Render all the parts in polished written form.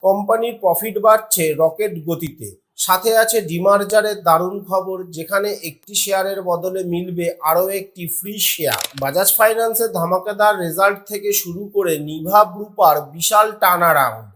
কোম্পানির প্রফিট বাড়ছে রকেট গতিতে। সাথে আছে ডিমার্জারের দারুণ খবর, যেখানে একটি শেয়ারের বদলে মিলবে আরও একটি ফ্রি শেয়ার। বাজাজ ফাইন্যান্সের ধামাকাদার রেজাল্ট থেকে শুরু করে নিভা গ্রুপার বিশাল টার্নারাউন্ড।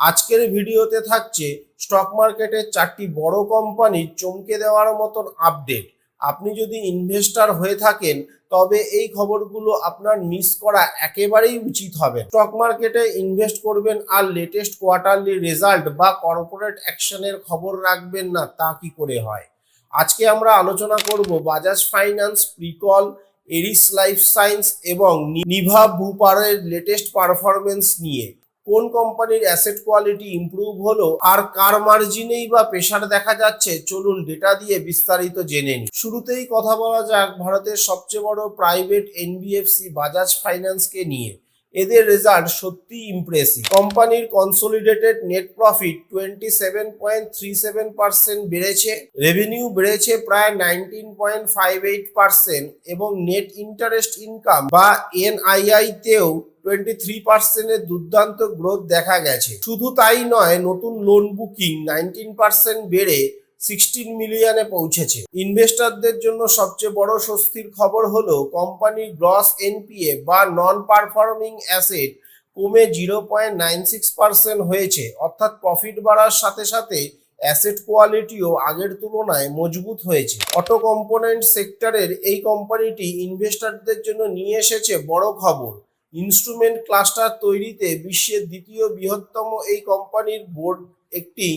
আজকের ভিডিওতে থাকছে স্টক মার্কেটের 4টি বড় কোম্পানির চমকে দেওয়ার মতন আপডেট। আপনি যদি ইনভেস্টর হয়ে থাকেন তবে এই খবরগুলো আপনার মিস করা একেবারেই উচিত হবে। স্টক মার্কেটে ইনভেস্ট করবেন আর লেটেস্ট কোয়ার্টারলি রেজাল্ট বা কর্পোরেট অ্যাকশনের খবর রাখবেন না, তা কি করে হয়? আজকে আমরা আলোচনা করব Bajaj Finance, Pricol, Eris Life Science এবং নিভা বুপারের লেটেস্ট পারফরমেন্স নিয়ে। কোন কোম্পানির অ্যাসেট কোয়ালিটি ইমপ্রুভ হলো আর কার মার্জিনেই বা প্রেসার দেখা যাচ্ছে, চলুন ডেটা দিয়ে বিস্তারিত জেনে নিই। শুরুতেই কথা বলা যাক ভারতের সবচেয়ে বড় প্রাইভেট এনবিএফসি বাজাজ ফাইন্যান্সকে নিয়ে। এদের রেজাল্ট সত্যি ইমপ্রেসিভ। কোম্পানির কনসোলিডেটেড নেট প্রফিট 27.37% বেড়েছে, রেভিনিউ বেড়েছে প্রায় 19.58% এবং নেট ইন্টারেস্ট ইনকাম বা এনআইআই তেও 23% দুর্দান্ত গ্রোথ দেখা গেছে। শুধু তাই নয়, নতুন লোন বুকিং 19% বেড়ে 16 মিলিয়নে পৌঁছেছে। ইনভেস্টরদের জন্য সবচেয়ে বড় স্বস্তির খবর হলো কোম্পানির গ্রস এনপিএ বা নন পারফর্মিং অ্যাসেট কমে 0.96% হয়েছে, অর্থাৎ প্রফিট বাড়ার সাথে সাথে অ্যাসেট কোয়ালিটিও আগের তুলনায় মজবুত হয়েছে। অটো কম্পোনেন্ট সেক্টরের এই কোম্পানিটি ইনভেস্টরদের জন্য নিয়ে এসেছে বড় খবর। ইনস্ট্রুমেন্ট ক্লাস্টার তৈরিতে বিশ্বের দ্বিতীয় বৃহত্তম এই কোম্পানির বোর্ড একটি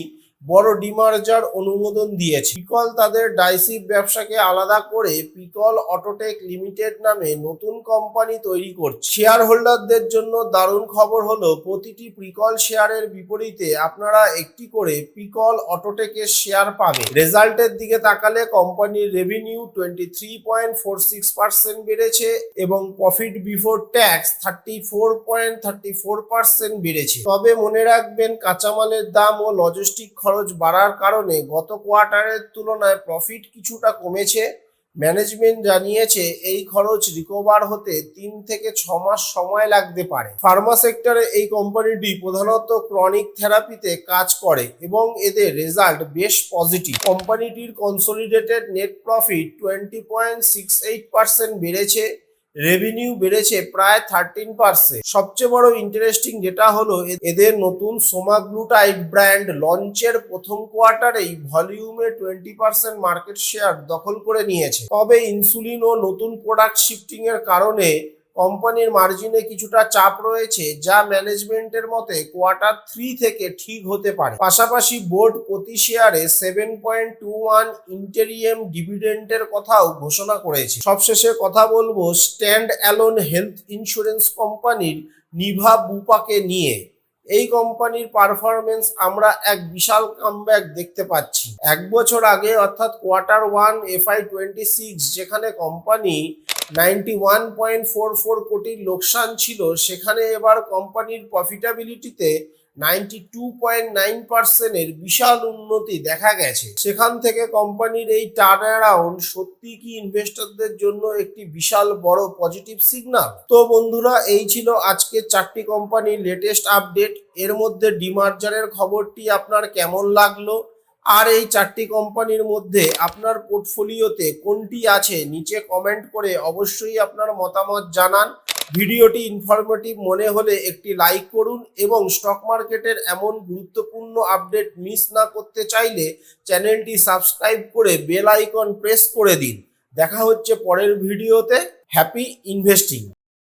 বড় ডিমার্জার অনুমোদন দিয়েছে। পিকল তাদের ডাইসিপ ব্যবসাকে আলাদা করে পিকল অটোটেক লিমিটেড নামে নতুন কোম্পানি তৈরি করছে। শেয়ার হোল্ডারদের জন্য দারুণ খবর হলো প্রতিটি পিকল শেয়ারের বিপরীতে আপনারা একটি করে পিকল অটোটেকের শেয়ার পাবেন। রেজাল্টের দিকে তাকালে কোম্পানির রেভিনিউ 23.46% বেড়েছে এবং প্রফিট বিফোর ট্যাক্স 34.34% বেড়েছে। তবে মনে রাখবেন, কাঁচামালের দাম ও লজিস্টিক খরচ বাড়ার কারণে গত কোয়ার্টারের তুলনায় প্রফিট কিছুটা কমেছে। ম্যানেজমেন্ট জানিয়েছে এই খরচ রিকভার হতে 3 থেকে 6 মাস সময় লাগতে পারে। ফার্মা সেক্টরে এই কোম্পানিটি প্রধানত ক্রনিক থেরাপিতে কাজ করে এবং এদের রেজাল্ট বেশ পজিটিভ। কোম্পানিটির কনসোলিডেটেড নেট প্রফিট 20.68% বেড়েছে, রেভিনিউ বেড়েছে প্রায় 13%। সবচেয়ে বড় ইন্টারেস্টিং ডেটা হলো এদের নতুন সোমাগ্লুটাইড ব্র্যান্ড লঞ্চের প্রথম কোয়ার্টারেই ভলিউমে 20% মার্কেট শেয়ার দখল করে নিয়েছে। তবে ইনসুলিন ও নতুন প্রোডাক্ট শিফটিং এর কারণে কোম্পানির মার্জিনে কিছুটা চাপ রয়েছে, যা ম্যানেজমেন্টের মতে Q3 থেকে ঠিক হতে পারে। পাশাপাশি বোর্ড প্রতি শেয়ারে 7.21 ইন্টেরিয়ম ডিভিডেন্ডের কথাও ঘোষণা করেছে। সবশেষে কথা বলবো স্ট্যান্ড অ্যালোন হেলথ ইন্স্যুরেন্স কোম্পানির নিভা বুপাকে নিয়ে। এই কোম্পানির পারফরমেন্স আমরা এক বিশাল কামব্যাক দেখতে পাচ্ছি। এক বছর আগে অর্থাৎ Q1 FY26 যেখানে কোম্পানি 91.44 কোটির লোকসান ছিল, সেখানে এবার কোম্পানির প্রফিটাবিলিটিতে 92.9% এর বিশাল উন্নতি দেখা গেছে। সেখান থেকে কোম্পানির এই টার্নারাউন্ড সত্যি কি ইনভেস্টরদের জন্য একটি বিশাল বড় পজিটিভ সিগন্যাল? তো বন্ধুরা, এই ছিল আজকে 4টি কোম্পানির লেটেস্ট আপডেট। এর মধ্যে ডিমার্জারের খবরটি আপনার কেমন লাগলো? আর এই 4টি কোম্পানির মধ্যে আপনার পোর্টফোলিওতে কোনটি আছে নিচে কমেন্ট করে অবশ্যই আপনার মতামত জানান। ভিডিওটি ইনফরমেটিভ মনে হলে একটি লাইক করুন এবং স্টক মার্কেটের এমন গুরুত্বপূর্ণ আপডেট মিস না করতে চাইলে চ্যানেলটি সাবস্ক্রাইব করে বেল আইকন প্রেস করে দিন। দেখা হচ্ছে পরের ভিডিওতে। Happy investing.